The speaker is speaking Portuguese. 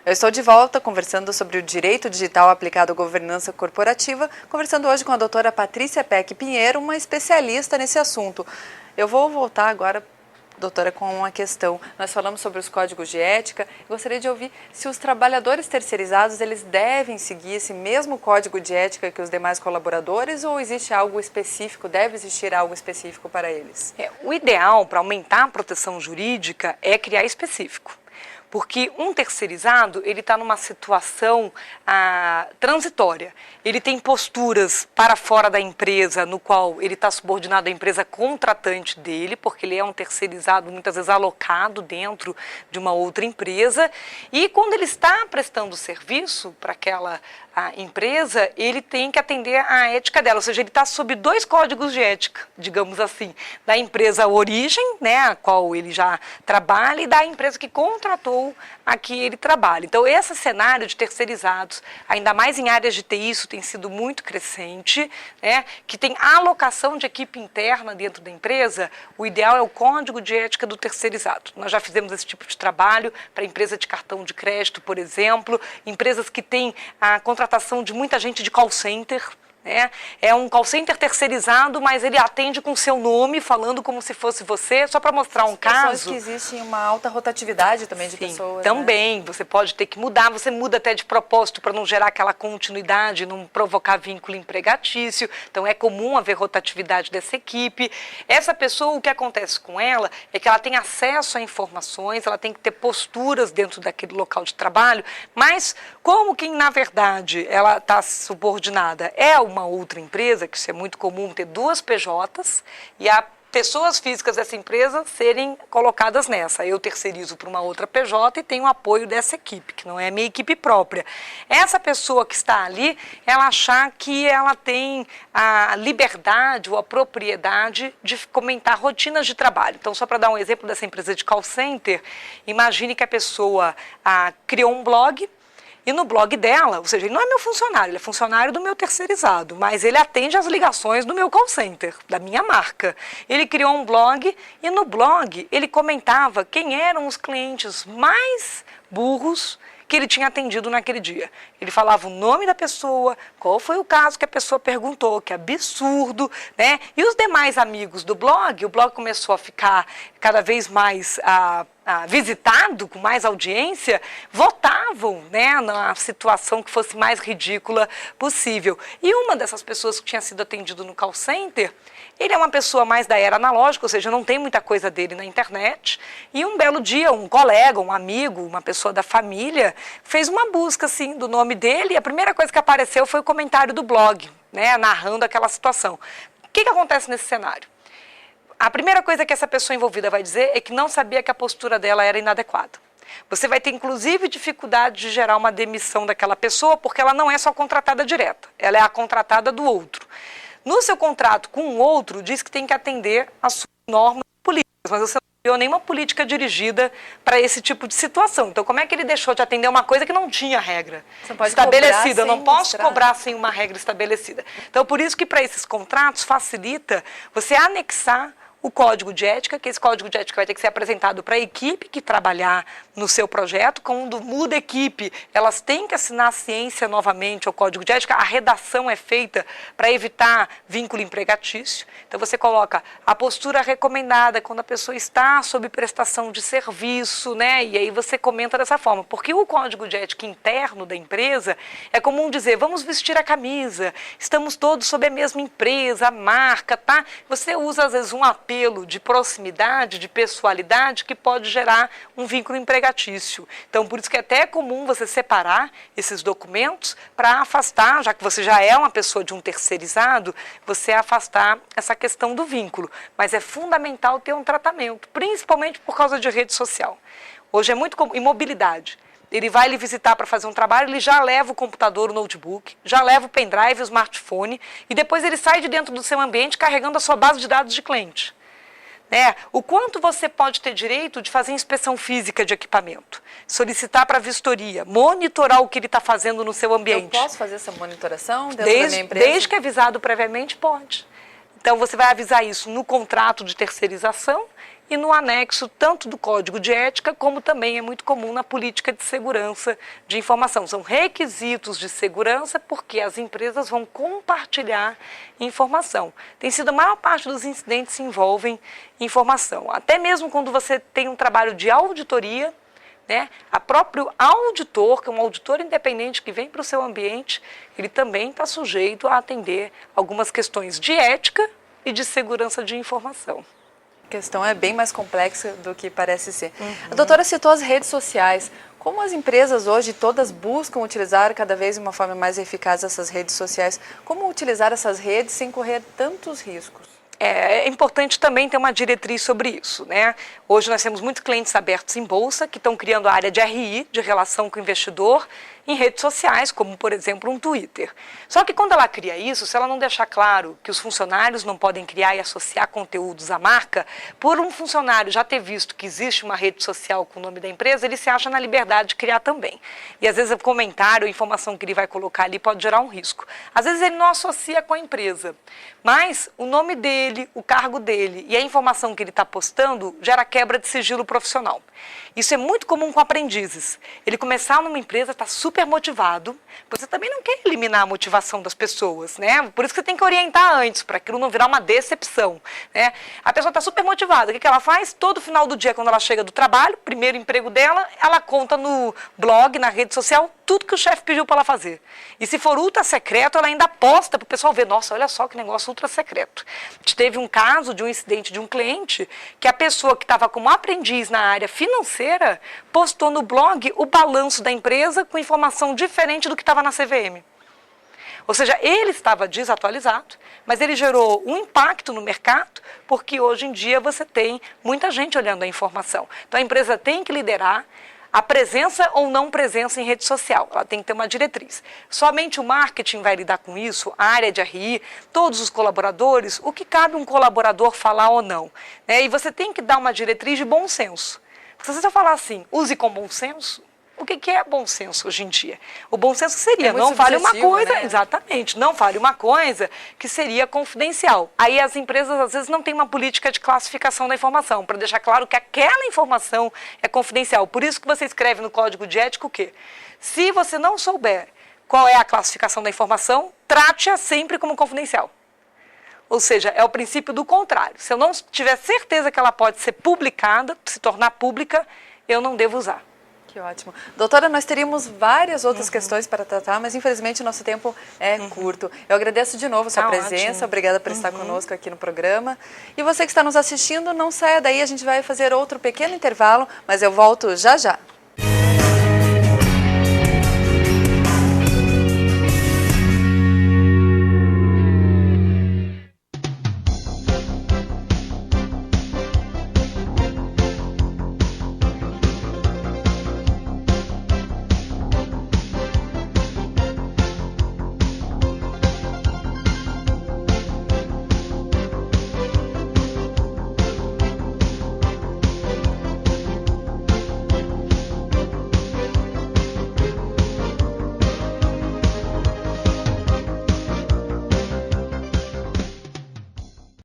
Eu estou de volta conversando sobre o direito digital aplicado à governança corporativa, conversando hoje com a doutora Patrícia Peck Pinheiro, uma especialista nesse assunto. Eu vou voltar agora, doutora, com uma questão. Nós falamos sobre os códigos de ética. Gostaria de ouvir se os trabalhadores terceirizados eles devem seguir esse mesmo código de ética que os demais colaboradores ou existe algo específico, deve existir algo específico para eles? O ideal para aumentar a proteção jurídica é criar específico. Porque um terceirizado, ele está numa situação transitória. Ele tem posturas para fora da empresa, no qual ele está subordinado à empresa contratante dele, porque ele é um terceirizado, muitas vezes alocado dentro de uma outra empresa. E quando ele está prestando serviço para aquela empresa, ele tem que atender à ética dela. Ou seja, ele está sob dois códigos de ética, digamos assim, da empresa origem, né, a qual ele já trabalha, e da empresa que contratou a que ele trabalha. Então, esse cenário de terceirizados, ainda mais em áreas de TI, isso tem sido muito crescente, né, que tem alocação de equipe interna dentro da empresa, o ideal é o código de ética do terceirizado. Nós já fizemos esse tipo de trabalho para empresa de cartão de crédito, por exemplo, empresas que têm a contratação de muita gente de call center. É um call center terceirizado, mas ele atende com seu nome, falando como se fosse você, só para mostrar um caso. Pessoas que existe uma alta rotatividade também de pessoas. Também, né? Você pode ter que mudar, você muda até de propósito para não gerar aquela continuidade, não provocar vínculo empregatício. Então é comum haver rotatividade dessa equipe. Essa pessoa, o que acontece com ela é que ela tem acesso a informações, ela tem que ter posturas dentro daquele local de trabalho, mas como quem na verdade ela está subordinada uma outra empresa, que isso é muito comum, ter duas PJs e a pessoas físicas dessa empresa serem colocadas nessa. Eu terceirizo para uma outra PJ e tenho o apoio dessa equipe, que não é a minha equipe própria. Essa pessoa que está ali, ela achar que ela tem a liberdade ou a propriedade de comentar rotinas de trabalho. Então, só para dar um exemplo dessa empresa de call center, imagine que a pessoa criou um blog. E no blog dela, ou seja, ele não é meu funcionário, ele é funcionário do meu terceirizado, mas ele atende às ligações do meu call center, da minha marca. Ele criou um blog e no blog ele comentava quem eram os clientes mais burros que ele tinha atendido naquele dia. Ele falava o nome da pessoa, qual foi o caso que a pessoa perguntou, que absurdo, né? E os demais amigos do blog, o blog começou a ficar cada vez mais visitado, com mais audiência, votavam, né, na situação que fosse mais ridícula possível. E uma dessas pessoas que tinha sido atendido no call center, ele é uma pessoa mais da era analógica, ou seja, não tem muita coisa dele na internet, e um belo dia um colega, um amigo, uma pessoa da família, fez uma busca assim, do nome dele, e a primeira coisa que apareceu foi o comentário do blog, né, narrando aquela situação. O que acontece nesse cenário? A primeira coisa que essa pessoa envolvida vai dizer é que não sabia que a postura dela era inadequada. Você vai ter, inclusive, dificuldade de gerar uma demissão daquela pessoa, porque ela não é só contratada direta, ela é a contratada do outro. No seu contrato com o outro, diz que tem que atender às suas normas políticas, mas você não criou nenhuma política dirigida para esse tipo de situação. Então, como é que ele deixou de atender uma coisa que não tinha regra estabelecida? Eu não posso cobrar sem uma regra estabelecida. Então, por isso que para esses contratos facilita você anexar o código de ética, que esse código de ética vai ter que ser apresentado para a equipe que trabalhar no seu projeto. Quando muda a equipe, elas têm que assinar a ciência novamente ao código de ética. A redação é feita para evitar vínculo empregatício. Então, você coloca a postura recomendada quando a pessoa está sob prestação de serviço, né? E aí você comenta dessa forma. Porque o código de ética interno da empresa é comum dizer, vamos vestir a camisa, estamos todos sob a mesma empresa, a marca, tá? Você usa, às vezes, um apelo de proximidade, de pessoalidade, que pode gerar um vínculo empregatício. Então, por isso que é até comum você separar esses documentos para afastar, já que você já é uma pessoa de um terceirizado, você afastar essa questão do vínculo. Mas é fundamental ter um tratamento, principalmente por causa de rede social. Hoje é muito comum, e mobilidade. Ele vai lhe visitar para fazer um trabalho, ele já leva o computador, o notebook, já leva o pendrive, o smartphone, e depois ele sai de dentro do seu ambiente carregando a sua base de dados de cliente. O quanto você pode ter direito de fazer inspeção física de equipamento, solicitar para vistoria, monitorar o que ele está fazendo no seu ambiente. Eu posso fazer essa monitoração dentro da minha empresa? Desde que avisado previamente, pode. Então, você vai avisar isso no contrato de terceirização e no anexo tanto do Código de Ética, como também é muito comum na política de segurança de informação. São requisitos de segurança porque as empresas vão compartilhar informação. Tem sido a maior parte dos incidentes que envolvem informação. Até mesmo quando você tem um trabalho de auditoria, né, a próprio auditor, que é um auditor independente que vem para o seu ambiente, ele também está sujeito a atender algumas questões de ética e de segurança de informação. A questão é bem mais complexa do que parece ser. A doutora citou as redes sociais. Como as empresas hoje todas buscam utilizar cada vez de uma forma mais eficaz essas redes sociais? Como utilizar essas redes sem correr tantos riscos? É importante também ter uma diretriz sobre isso, né? Hoje nós temos muitos clientes abertos em bolsa que estão criando a área de RI, de relação com o investidor, em redes sociais, como por exemplo um Twitter. Só que quando ela cria isso, se ela não deixar claro que os funcionários não podem criar e associar conteúdos à marca, por um funcionário já ter visto que existe uma rede social com o nome da empresa, ele se acha na liberdade de criar também. E às vezes o comentário, a informação que ele vai colocar ali pode gerar um risco. Às vezes ele não associa com a empresa, mas o nome dele, o cargo dele e a informação que ele está postando gera quebra de sigilo profissional. Isso é muito comum com aprendizes. Ele começar numa empresa, está super motivado, você também não quer eliminar a motivação das pessoas, né? Por isso que você tem que orientar antes, para aquilo não virar uma decepção, né? A pessoa está super motivada, o que ela faz? Todo final do dia, quando ela chega do trabalho, primeiro emprego dela, ela conta no blog, na rede social, tudo que o chefe pediu para ela fazer. E se for ultra secreto, ela ainda posta para o pessoal ver, nossa, olha só que negócio ultra secreto. Teve um caso de um incidente de um cliente que a pessoa que estava como aprendiz na área financeira postou no blog o balanço da empresa com informação diferente do que estava na CVM. Ou seja, ele estava desatualizado, mas ele gerou um impacto no mercado, porque hoje em dia você tem muita gente olhando a informação. Então a empresa tem que liderar a presença ou não presença em rede social. Ela tem que ter uma diretriz. Somente o marketing vai lidar com isso, a área de RI, todos os colaboradores, o que cabe um colaborador falar ou não, né? E você tem que dar uma diretriz de bom senso. Se você falar assim, use com bom senso, o que é bom senso hoje em dia? O bom senso seria, não fale uma coisa, né? Exatamente, não fale uma coisa que seria confidencial. Aí as empresas às vezes não têm uma política de classificação da informação, para deixar claro que aquela informação é confidencial. Por isso que você escreve no código de ética o quê? Se você não souber qual é a classificação da informação, trate-a sempre como confidencial. Ou seja, é o princípio do contrário. Se eu não tiver certeza que ela pode ser publicada, se tornar pública, eu não devo usar. Que ótimo. Doutora, nós teríamos várias outras questões para tratar, mas infelizmente o nosso tempo é curto. Eu agradeço de novo a sua presença, ótimo. Obrigada por estar conosco aqui no programa. E você que está nos assistindo, não saia daí, a gente vai fazer outro pequeno intervalo, mas eu volto já já.